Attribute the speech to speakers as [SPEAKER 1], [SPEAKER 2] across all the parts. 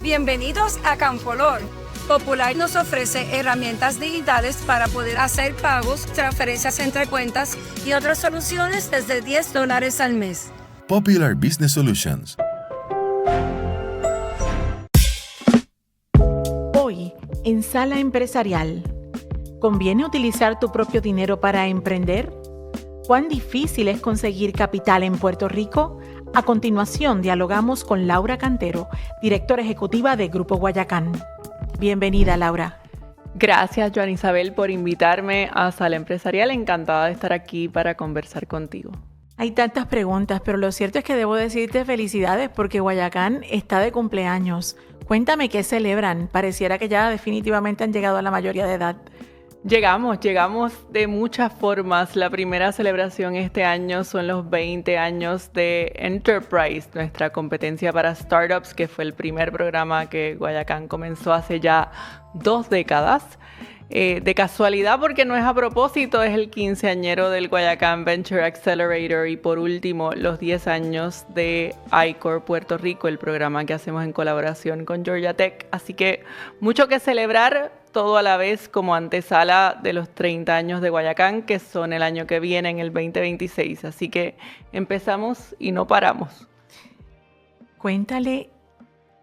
[SPEAKER 1] Bienvenidos a Camfolor. Popular nos ofrece herramientas digitales para poder hacer pagos, transferencias entre cuentas y otras soluciones desde $10 al mes.
[SPEAKER 2] Popular Business Solutions.
[SPEAKER 3] Hoy, en Sala Empresarial, ¿conviene utilizar tu propio dinero para emprender? ¿Cuán difícil es conseguir capital en Puerto Rico? A continuación, dialogamos con Laura Cantero, directora ejecutiva de Grupo Guayacán. Bienvenida, Laura.
[SPEAKER 4] Gracias, Joan Isabel, por invitarme a Sala Empresarial. Encantada de estar aquí para conversar contigo.
[SPEAKER 3] Hay tantas preguntas, pero lo cierto es que debo decirte felicidades porque Guayacán está de cumpleaños. Cuéntame qué celebran. Pareciera que ya definitivamente han llegado a la mayoría de edad.
[SPEAKER 4] Llegamos de muchas formas. La primera celebración este año son los 20 años de Enterprise, nuestra competencia para startups, que fue el primer programa que Guayacán comenzó hace ya 2 décadas. De casualidad, porque no es a propósito, es el 15añero del Guayacán Venture Accelerator y por último los 10 años de I-Corps Puerto Rico, el programa que hacemos en colaboración con Georgia Tech. Así que mucho que celebrar, todo a la vez como antesala de los 30 años de Guayacán, que son el año que viene, en el 2026. Así que empezamos y no paramos.
[SPEAKER 3] Cuéntale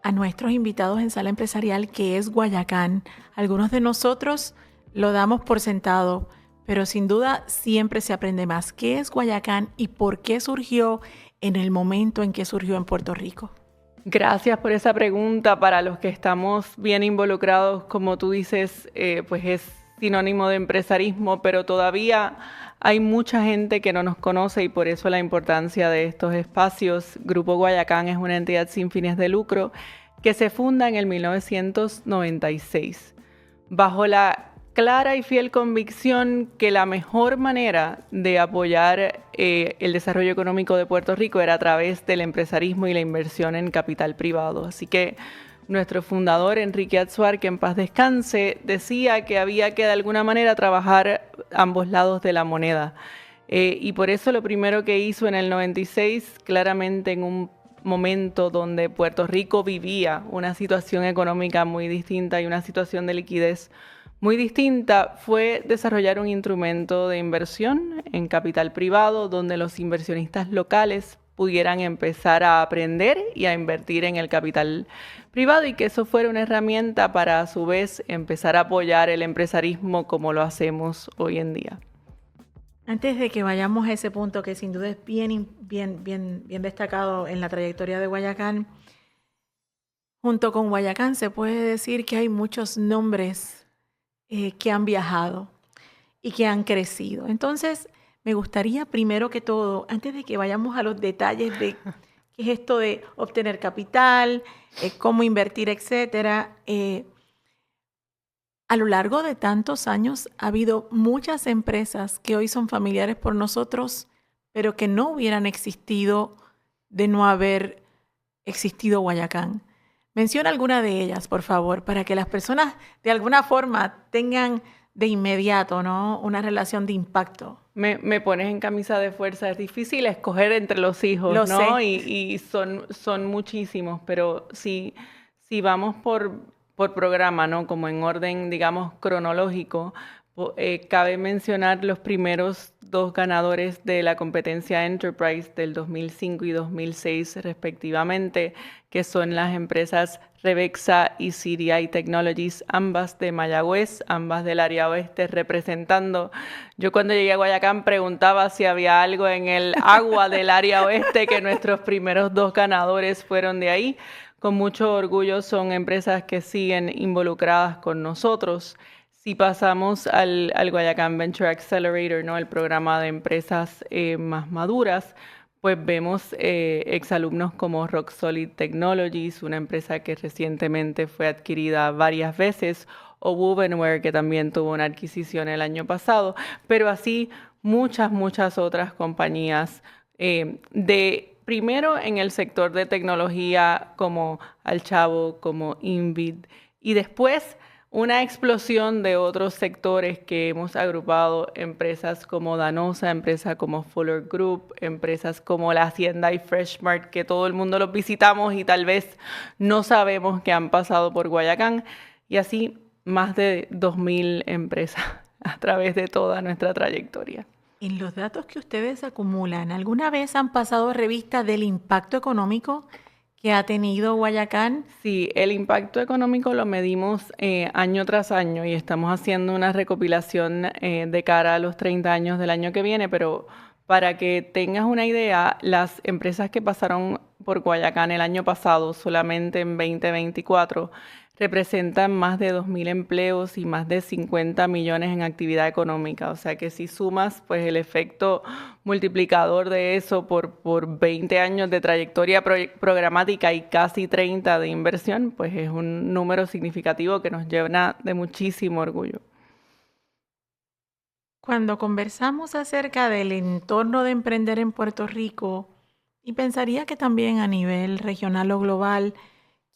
[SPEAKER 3] a nuestros invitados en Sala Empresarial qué es Guayacán. Algunos de nosotros lo damos por sentado, pero sin duda siempre se aprende más. ¿Qué es Guayacán y por qué surgió en el momento en que surgió en Puerto Rico?
[SPEAKER 4] Gracias por esa pregunta. Para los que estamos bien involucrados, como tú dices, pues es sinónimo de empresarismo, pero todavía hay mucha gente que no nos conoce y por eso la importancia de estos espacios. Grupo Guayacán es una entidad sin fines de lucro que se funda en el 1996, bajo la clara y fiel convicción que la mejor manera de apoyar el desarrollo económico de Puerto Rico era a través del empresarismo y la inversión en capital privado. Así que nuestro fundador, Enrique Atzuar, que en paz descanse, decía que había que de alguna manera trabajar ambos lados de la moneda. Y por eso lo primero que hizo en el 96, claramente en un momento donde Puerto Rico vivía una situación económica muy distinta y una situación de liquidez muy distinta, fue desarrollar un instrumento de inversión en capital privado donde los inversionistas locales pudieran empezar a aprender y a invertir en el capital privado y que eso fuera una herramienta para a su vez empezar a apoyar el empresarismo como lo hacemos hoy en día.
[SPEAKER 3] Antes de que vayamos a ese punto que sin duda es bien destacado en la trayectoria de Guayacán, junto con Guayacán se puede decir que hay muchos nombres que han viajado y que han crecido. Entonces, me gustaría primero que todo, antes de que vayamos a los detalles de qué es esto de obtener capital, cómo invertir, etcétera, a lo largo de tantos años ha habido muchas empresas que hoy son familiares por nosotros, pero que no hubieran existido de no haber existido Guayacán. Menciona alguna de ellas, por favor, para que las personas de alguna forma tengan de inmediato, ¿no?, una relación de impacto.
[SPEAKER 4] Me pones en camisa de fuerza. Es difícil escoger entre los hijos,
[SPEAKER 3] Lo
[SPEAKER 4] ¿no?
[SPEAKER 3] sé.
[SPEAKER 4] Y son muchísimos, pero si vamos por programa, ¿no?, como en orden, digamos, cronológico, cabe mencionar los primeros 2 ganadores de la competencia Enterprise del 2005 y 2006 respectivamente, que son las empresas Revexa y CDI Technologies, ambas de Mayagüez, ambas del área oeste representando. Yo cuando llegué a Guayacán preguntaba si había algo en el agua del área oeste, que nuestros primeros 2 ganadores fueron de ahí. Con mucho orgullo son empresas que siguen involucradas con nosotros. Si pasamos al Guayacán Venture Accelerator, ¿no?, el programa de empresas más maduras, pues vemos exalumnos como Rock Solid Technologies, una empresa que recientemente fue adquirida varias veces, o Wovenware, que también tuvo una adquisición el año pasado, pero así muchas otras compañías primero en el sector de tecnología como Alchavo, como Invid, y después una explosión de otros sectores que hemos agrupado, empresas como Danosa, empresas como Fuller Group, empresas como la Hacienda y Freshmart, que todo el mundo los visitamos y tal vez no sabemos que han pasado por Guayacán, y así más de 2.000 empresas a través de toda nuestra trayectoria.
[SPEAKER 3] En los datos que ustedes acumulan, ¿alguna vez han pasado revista del impacto económico que ha tenido Guayacán?
[SPEAKER 4] Sí, el impacto económico lo medimos año tras año y estamos haciendo una recopilación de cara a los 30 años del año que viene, pero para que tengas una idea, las empresas que pasaron por Guayacán el año pasado, solamente en 2024, representan más de 2.000 empleos y más de 50 millones en actividad económica. O sea que si sumas pues el efecto multiplicador de eso por 20 años de trayectoria programática y casi 30 de inversión, pues es un número significativo que nos llena de muchísimo orgullo.
[SPEAKER 3] Cuando conversamos acerca del entorno de emprender en Puerto Rico, y pensaría que también a nivel regional o global,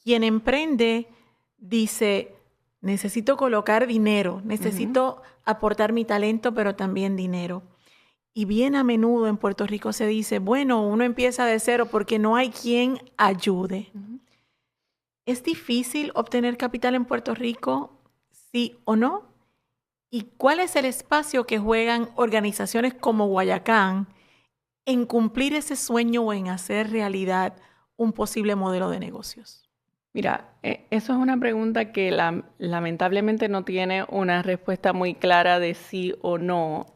[SPEAKER 3] quien emprende dice, necesito colocar dinero, necesito aportar mi talento, pero también dinero. Y bien a menudo en Puerto Rico se dice, bueno, uno empieza de cero porque no hay quien ayude. ¿Es difícil obtener capital en Puerto Rico, sí o no? ¿Y cuál es el espacio que juegan organizaciones como Guayacán en cumplir ese sueño o en hacer realidad un posible modelo de negocios?
[SPEAKER 4] Mira, eso es una pregunta que lamentablemente no tiene una respuesta muy clara de sí o no.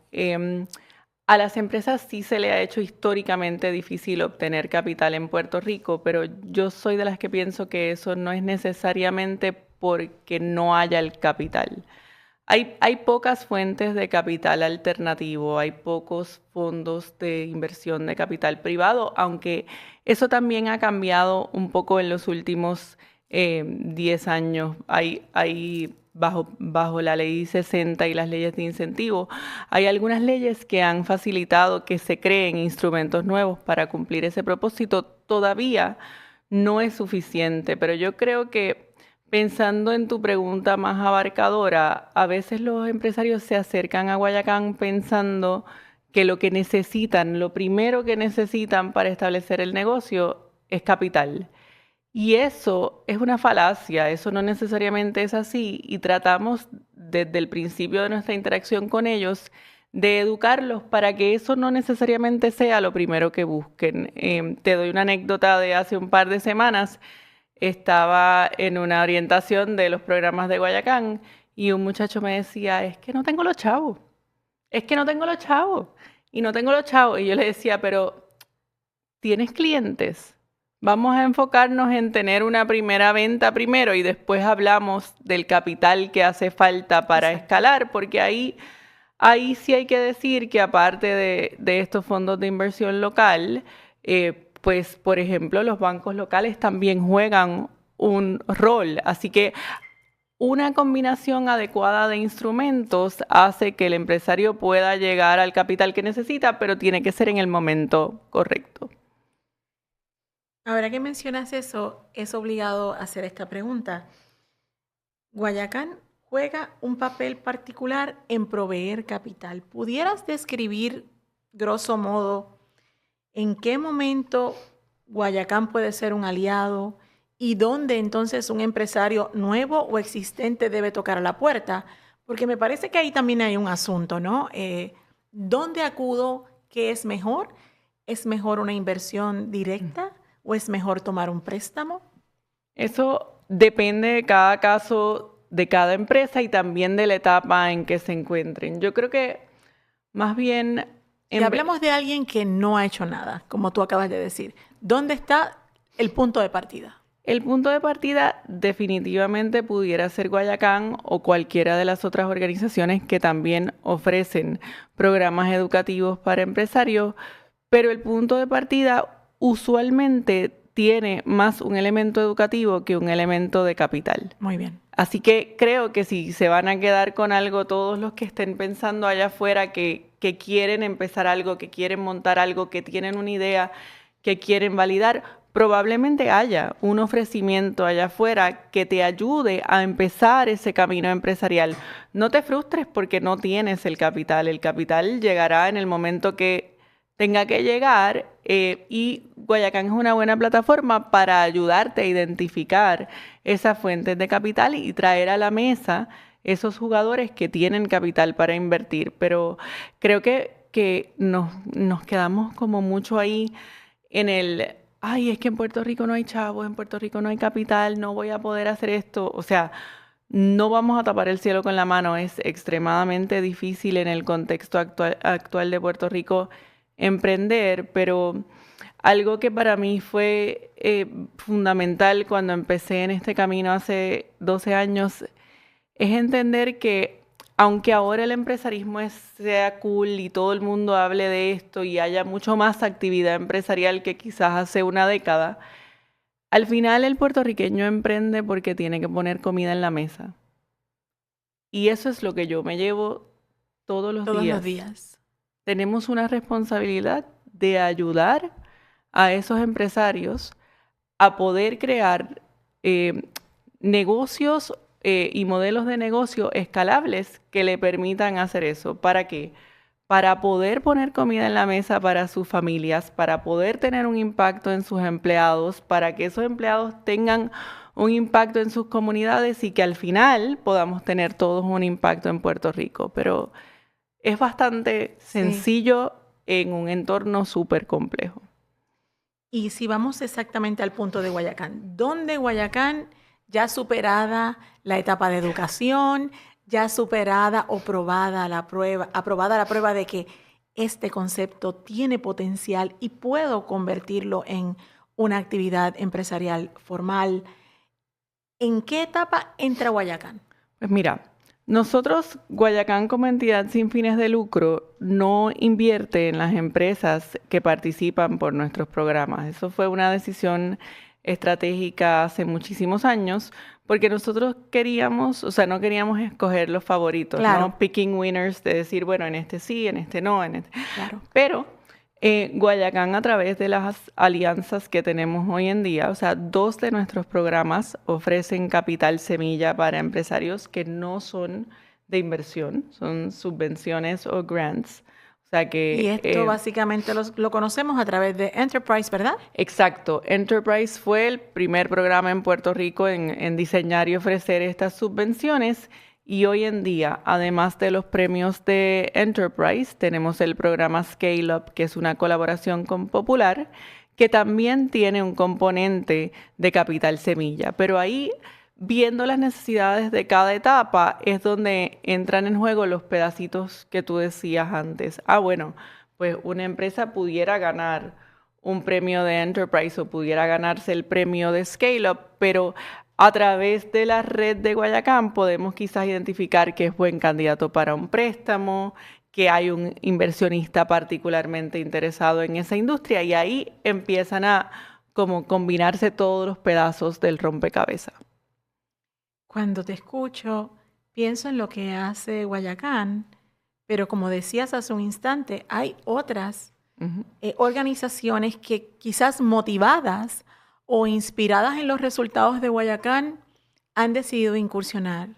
[SPEAKER 4] A las empresas sí se le ha hecho históricamente difícil obtener capital en Puerto Rico, pero yo soy de las que pienso que eso no es necesariamente porque no haya el capital. Hay pocas fuentes de capital alternativo, hay pocos fondos de inversión de capital privado, aunque eso también ha cambiado un poco en los últimos 10 años. Hay bajo la ley 60 y las leyes de incentivo, hay algunas leyes que han facilitado que se creen instrumentos nuevos para cumplir ese propósito. Todavía no es suficiente, pero yo creo que pensando en tu pregunta más abarcadora, a veces los empresarios se acercan a Guayacán pensando que lo que necesitan, lo primero que necesitan para establecer el negocio es capital. Y eso es una falacia, eso no necesariamente es así, y tratamos desde el principio de nuestra interacción con ellos de educarlos para que eso no necesariamente sea lo primero que busquen. Te doy una anécdota de hace un par de semanas. Estaba en una orientación de los programas de Guayacán y un muchacho me decía, es que no tengo los chavos, es que no tengo los chavos, y no tengo los chavos. Y yo le decía, pero ¿tienes clientes? Vamos a enfocarnos en tener una primera venta primero y después hablamos del capital que hace falta para escalar, porque ahí sí hay que decir que aparte de estos fondos de inversión local, pues, por ejemplo, los bancos locales también juegan un rol. Así que una combinación adecuada de instrumentos hace que el empresario pueda llegar al capital que necesita, pero tiene que ser en el momento correcto.
[SPEAKER 3] Ahora que mencionas eso, es obligado a hacer esta pregunta. Guayacán juega un papel particular en proveer capital. ¿Pudieras describir, grosso modo, en qué momento Guayacán puede ser un aliado y dónde entonces un empresario nuevo o existente debe tocar a la puerta? Porque me parece que ahí también hay un asunto, ¿no? ¿Dónde acudo? ¿Qué es mejor? ¿Es mejor una inversión directa o es mejor tomar un préstamo?
[SPEAKER 4] Eso depende de cada caso, de cada empresa y también de la etapa en que se encuentren. Yo creo que más bien...
[SPEAKER 3] Y hablemos de alguien que no ha hecho nada, como tú acabas de decir. ¿Dónde está el punto de partida?
[SPEAKER 4] El punto de partida definitivamente pudiera ser Guayacán o cualquiera de las otras organizaciones que también ofrecen programas educativos para empresarios, pero el punto de partida usualmente tiene más un elemento educativo que un elemento de capital.
[SPEAKER 3] Muy bien.
[SPEAKER 4] Así que creo que si se van a quedar con algo todos los que estén pensando allá afuera que quieren empezar algo, que quieren montar algo, que tienen una idea, que quieren validar, probablemente haya un ofrecimiento allá afuera que te ayude a empezar ese camino empresarial. No te frustres porque no tienes el capital. El capital llegará en el momento que tenga que llegar, y Guayacán es una buena plataforma para ayudarte a identificar esas fuentes de capital y traer a la mesa esos jugadores que tienen capital para invertir. Pero creo que nos quedamos como mucho ahí en el, ay, es que en Puerto Rico no hay chavos, en Puerto Rico no hay capital, no voy a poder hacer esto. O sea, no vamos a tapar el cielo con la mano. Es extremadamente difícil en el contexto actual de Puerto Rico emprender, pero algo que para mí fue fundamental cuando empecé en este camino hace 12 años es entender que aunque ahora el empresarismo sea cool y todo el mundo hable de esto y haya mucho más actividad empresarial que quizás hace una década, al final el puertorriqueño emprende porque tiene que poner comida en la mesa. Y eso es lo que yo me llevo todos los días. Tenemos una responsabilidad de ayudar a esos empresarios a poder crear negocios y modelos de negocio escalables que le permitan hacer eso. ¿Para qué? Para poder poner comida en la mesa para sus familias, para poder tener un impacto en sus empleados, para que esos empleados tengan un impacto en sus comunidades y que al final podamos tener todos un impacto en Puerto Rico. Pero es bastante sencillo en un entorno súper complejo.
[SPEAKER 3] Y si vamos exactamente al punto de Guayacán, ¿dónde Guayacán, ya superada la etapa de educación, ya superada o aprobada la prueba de que este concepto tiene potencial y puedo convertirlo en una actividad empresarial formal, ¿en qué etapa entra Guayacán?
[SPEAKER 4] Pues mira, nosotros, Guayacán como entidad sin fines de lucro, no invierte en las empresas que participan por nuestros programas. Eso fue una decisión estratégica hace muchísimos años, porque nosotros queríamos, o sea, no queríamos escoger los favoritos,
[SPEAKER 3] claro,
[SPEAKER 4] ¿no? Picking winners, de decir, bueno, en este sí, en este no, en este.
[SPEAKER 3] Claro.
[SPEAKER 4] Pero Guayacán, a través de las alianzas que tenemos hoy en día, o sea, 2 de nuestros programas ofrecen capital semilla para empresarios que no son de inversión, son subvenciones o grants. O sea que,
[SPEAKER 3] y esto básicamente lo conocemos a través de Enterprise, ¿verdad?
[SPEAKER 4] Exacto. Enterprise fue el primer programa en Puerto Rico en diseñar y ofrecer estas subvenciones. Y hoy en día, además de los premios de Enterprise, tenemos el programa Scale Up, que es una colaboración con Popular, que también tiene un componente de capital semilla. Pero ahí, viendo las necesidades de cada etapa, es donde entran en juego los pedacitos que tú decías antes. Bueno, pues una empresa pudiera ganar un premio de Enterprise o pudiera ganarse el premio de Scale Up, pero a través de la red de Guayacán podemos quizás identificar que es buen candidato para un préstamo, que hay un inversionista particularmente interesado en esa industria, y ahí empiezan a como combinarse todos los pedazos del rompecabezas.
[SPEAKER 3] Cuando te escucho, pienso en lo que hace Guayacán, pero como decías hace un instante, hay otras organizaciones que quizás motivadas o inspiradas en los resultados de Guayacán han decidido incursionar.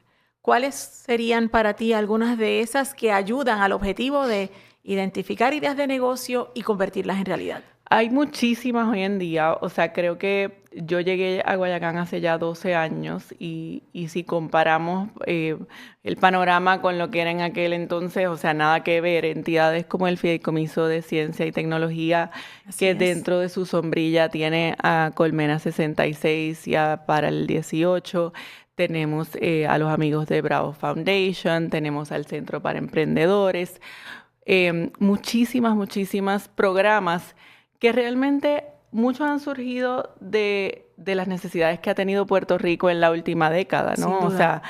[SPEAKER 3] ¿Cuáles serían para ti algunas de esas que ayudan al objetivo de identificar ideas de negocio y convertirlas en realidad?
[SPEAKER 4] Hay muchísimas hoy en día. O sea, creo que yo llegué a Guayacán hace ya 12 años y si comparamos el panorama con lo que era en aquel entonces, o sea, nada que ver. Entidades como el Fideicomiso de Ciencia y Tecnología, que dentro de su sombrilla tiene a Colmena 66 y a Para el 18. Tenemos a los amigos de Bravo Foundation, tenemos al Centro para Emprendedores, muchísimas programas que realmente muchos han surgido de las necesidades que ha tenido Puerto Rico en la última década, ¿no? O sea,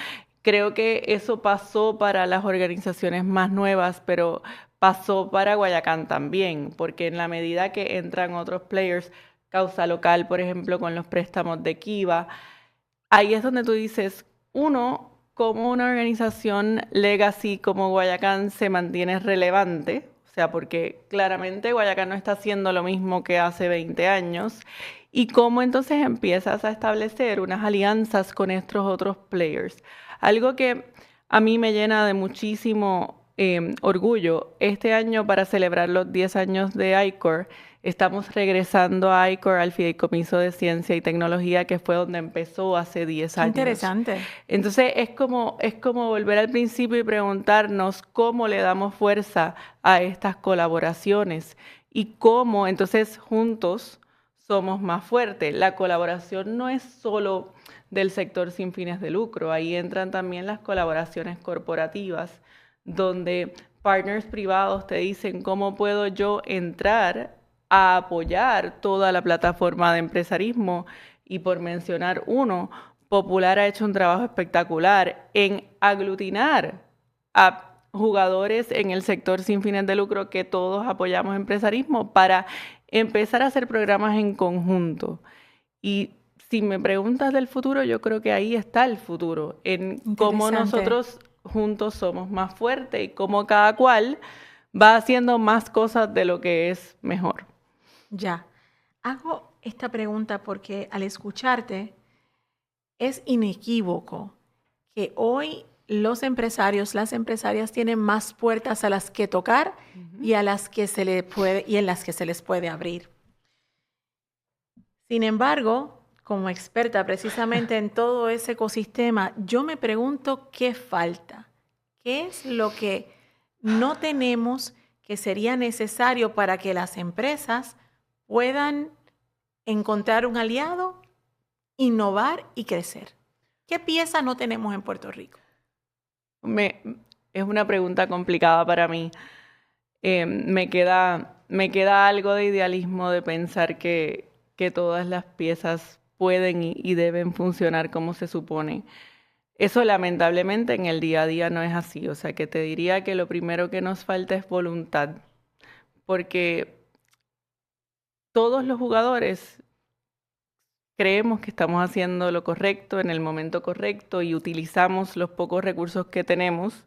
[SPEAKER 4] creo que eso pasó para las organizaciones más nuevas, pero pasó para Guayacán también, porque en la medida que entran otros players, Causa Local, por ejemplo, con los préstamos de Kiva, ahí es donde tú dices, cómo una organización legacy como Guayacán se mantiene relevante. O sea, porque claramente Guayacán no está haciendo lo mismo que hace 20 años y cómo entonces empiezas a establecer unas alianzas con estos otros players. Algo que a mí me llena de muchísimo orgullo. Este año, para celebrar los 10 años de I-Corps, estamos regresando a I-Corps, al Fideicomiso de Ciencia y Tecnología, que fue donde empezó hace 10 años.
[SPEAKER 3] Interesante.
[SPEAKER 4] Entonces, es como volver al principio y preguntarnos cómo le damos fuerza a estas colaboraciones y cómo, entonces, juntos somos más fuertes. La colaboración no es solo del sector sin fines de lucro, ahí entran también las colaboraciones corporativas, donde partners privados te dicen cómo puedo yo entrar a apoyar toda la plataforma de empresarismo. Y por mencionar uno, Popular ha hecho un trabajo espectacular en aglutinar a jugadores en el sector sin fines de lucro que todos apoyamos empresarismo para empezar a hacer programas en conjunto. Y si me preguntas del futuro, yo creo que ahí está el futuro, en cómo nosotros juntos somos más fuertes y cómo cada cual va haciendo más cosas de lo que es mejor.
[SPEAKER 3] Ya. Hago esta pregunta porque al escucharte es inequívoco que hoy los empresarios, las empresarias tienen más puertas a las que tocar y en las que se les puede abrir. Sin embargo, como experta precisamente en todo ese ecosistema, yo me pregunto qué falta, qué es lo que no tenemos que sería necesario para que las empresas puedan encontrar un aliado, innovar y crecer. ¿Qué pieza no tenemos en Puerto Rico?
[SPEAKER 4] Es una pregunta complicada para mí. Me queda algo de idealismo de pensar que todas las piezas pueden y deben funcionar como se supone. Eso lamentablemente en el día a día no es así. O sea, que te diría que lo primero que nos falta es voluntad, porque todos los jugadores creemos que estamos haciendo lo correcto en el momento correcto y utilizamos los pocos recursos que tenemos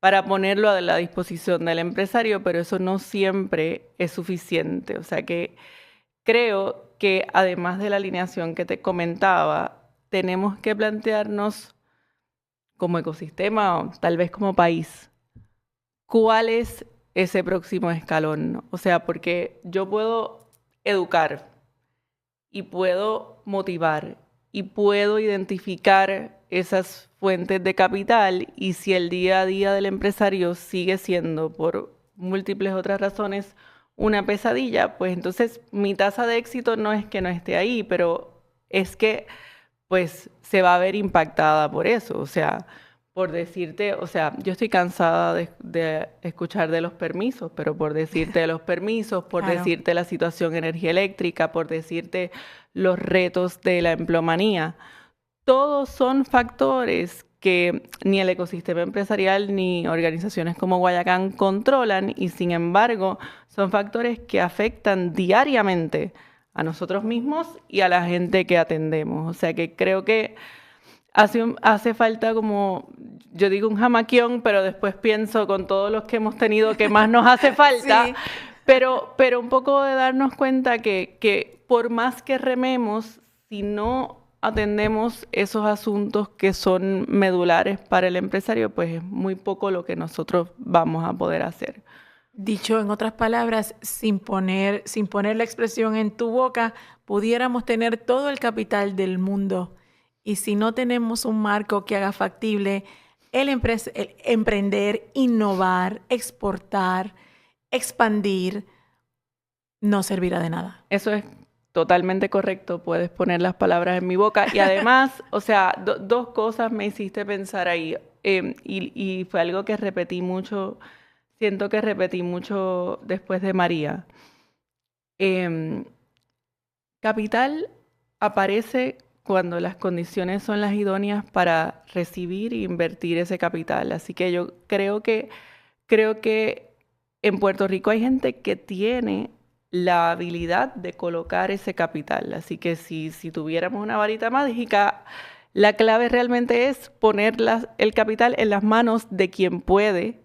[SPEAKER 4] para ponerlo a la disposición del empresario, pero eso no siempre es suficiente. O sea que creo que además de la alineación que te comentaba, tenemos que plantearnos como ecosistema o tal vez como país, ¿cuál es ese próximo escalón? O sea, porque yo puedo educar y puedo motivar y puedo identificar esas fuentes de capital, y si el día a día del empresario sigue siendo por múltiples otras razones una pesadilla, pues entonces mi tasa de éxito no es que no esté ahí, pero es que pues se va a ver impactada por eso. O sea, por decirte, o sea, yo estoy cansada de escuchar de los permisos, pero por decirte de los permisos, por
[SPEAKER 3] Claro.
[SPEAKER 4] decirte la situación de energía eléctrica, por decirte los retos de la empleomanía, todos son factores que ni el ecosistema empresarial ni organizaciones como Guayacán controlan, y sin embargo son factores que afectan diariamente a nosotros mismos y a la gente que atendemos. O sea que creo que hace falta, como yo digo, un jamaquión, pero después pienso con todos los que hemos tenido que más nos hace falta,
[SPEAKER 3] Sí.
[SPEAKER 4] pero un poco de darnos cuenta que por más que rememos, si no atendemos esos asuntos que son medulares para el empresario, pues es muy poco lo que nosotros vamos a poder hacer.
[SPEAKER 3] Dicho en otras palabras, sin poner la expresión en tu boca, pudiéramos tener todo el capital del mundo, y si no tenemos un marco que haga factible el emprender, innovar, exportar, expandir, no servirá de nada.
[SPEAKER 4] Eso es totalmente correcto, puedes poner las palabras en mi boca. Y además, o sea, dos cosas me hiciste pensar ahí, y fue algo que repetí mucho, siento que repetí mucho después de María. Capital aparece cuando las condiciones son las idóneas para recibir e invertir ese capital. Así que yo creo que en Puerto Rico hay gente que tiene la habilidad de colocar ese capital. Así que si tuviéramos una varita mágica, la clave realmente es poner el capital en las manos de quien puede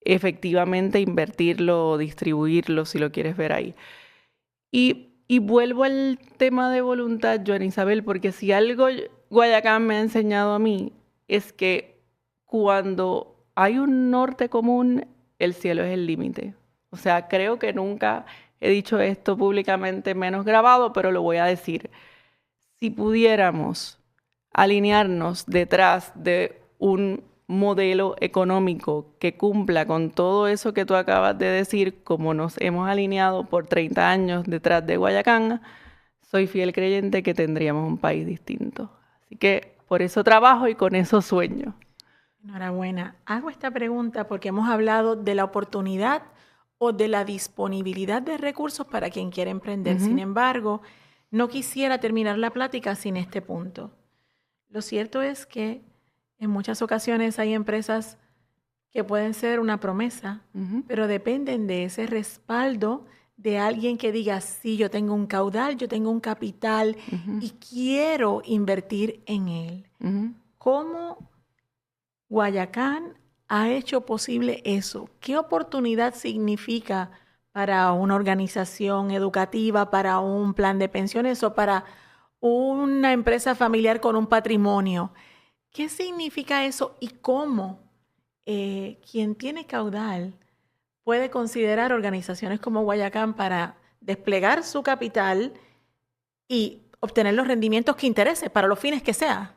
[SPEAKER 4] efectivamente invertirlo o distribuirlo, si lo quieres ver ahí. Y Y vuelvo al tema de voluntad, Joana Isabel, porque si algo Guayacán me ha enseñado a mí es que cuando hay un norte común, el cielo es el límite. O sea, creo que nunca he dicho esto públicamente, menos grabado, pero lo voy a decir. Si pudiéramos alinearnos detrás de un modelo económico que cumpla con todo eso que tú acabas de decir, como nos hemos alineado por 30 años detrás de Guayacán, soy fiel creyente que tendríamos un país distinto. Así que por eso trabajo y con eso sueño.
[SPEAKER 3] Enhorabuena. Hago esta pregunta porque hemos hablado de la oportunidad o de la disponibilidad de recursos para quien quiere emprender. Sin embargo, no quisiera terminar la plática sin este punto. Lo cierto es que en muchas ocasiones hay empresas que pueden ser una promesa, pero dependen de ese respaldo de alguien que diga, sí, yo tengo un caudal, yo tengo un capital y quiero invertir en él. ¿Cómo Guayacán ha hecho posible eso? ¿Qué oportunidad significa para una organización educativa, para un plan de pensiones o para una empresa familiar con un patrimonio? ¿Qué significa eso y cómo quien tiene caudal puede considerar organizaciones como Guayacán para desplegar su capital y obtener los rendimientos que interese para los fines que sea?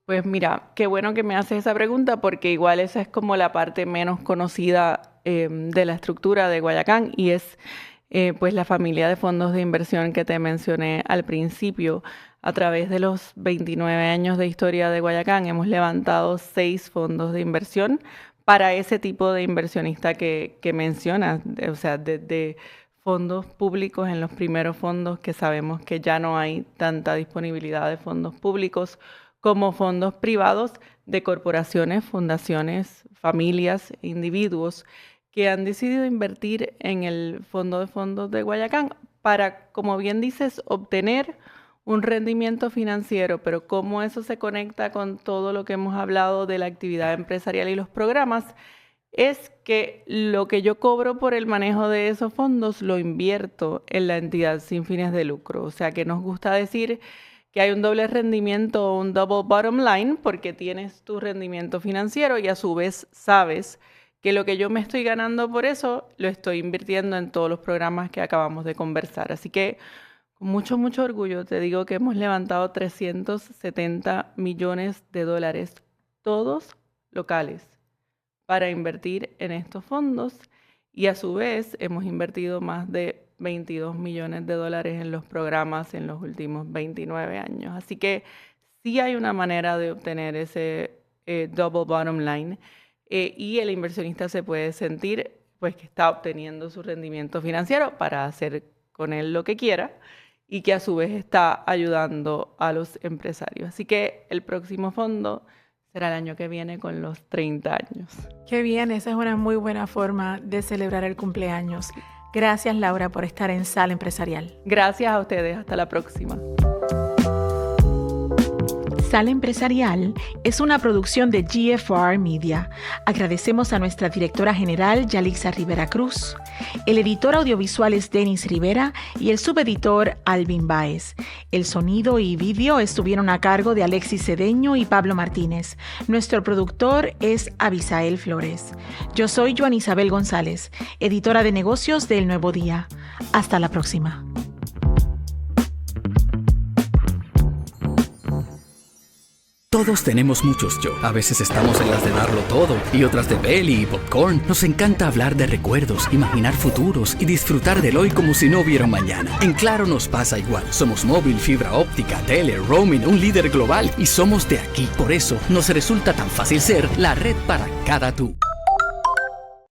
[SPEAKER 4] Pues mira, qué bueno que me haces esa pregunta porque igual esa es como la parte menos conocida de la estructura de Guayacán y es pues la familia de fondos de inversión que te mencioné al principio. A través de los 29 años de historia de Guayacán hemos levantado 6 fondos de inversión para ese tipo de inversionista que mencionas, o sea, desde fondos públicos en los primeros fondos que sabemos que ya no hay tanta disponibilidad de fondos públicos como fondos privados de corporaciones, fundaciones, familias, individuos que han decidido invertir en el fondo de fondos de Guayacán para, como bien dices, obtener un rendimiento financiero, pero cómo eso se conecta con todo lo que hemos hablado de la actividad empresarial y los programas, es que lo que yo cobro por el manejo de esos fondos lo invierto en la entidad sin fines de lucro. O sea que nos gusta decir que hay un doble rendimiento o un double bottom line porque tienes tu rendimiento financiero y a su vez sabes que lo que yo me estoy ganando por eso lo estoy invirtiendo en todos los programas que acabamos de conversar. Así que con mucho, mucho orgullo te digo que hemos levantado $370 millones, todos locales, para invertir en estos fondos y a su vez hemos invertido más de $22 millones en los programas en los últimos 29 años. Así que sí hay una manera de obtener ese double bottom line y el inversionista se puede sentir pues que está obteniendo su rendimiento financiero para hacer con él lo que quiera y que a su vez está ayudando a los empresarios. Así que el próximo fondo será el año que viene con los 30 años.
[SPEAKER 3] Qué bien, esa es una muy buena forma de celebrar el cumpleaños. Gracias, Laura, por estar en Sala Empresarial.
[SPEAKER 4] Gracias a ustedes, hasta la próxima.
[SPEAKER 3] Sala Empresarial es una producción de GFR Media. Agradecemos a nuestra directora general, Yalixa Rivera Cruz. El editor audiovisual es Denis Rivera y el subeditor Alvin Baez. El sonido y vídeo estuvieron a cargo de Alexis Cedeño y Pablo Martínez. Nuestro productor es Abisael Flores. Yo soy Joana Isabel González, editora de negocios de El Nuevo Día. Hasta la próxima.
[SPEAKER 5] Todos tenemos muchos yo. A veces estamos en las de darlo todo y otras de peli y popcorn. Nos encanta hablar de recuerdos, imaginar futuros y disfrutar del hoy como si no hubiera un mañana. En Claro nos pasa igual. Somos móvil, fibra óptica, tele, roaming, un líder global y somos de aquí. Por eso nos resulta tan fácil ser la red para cada tú.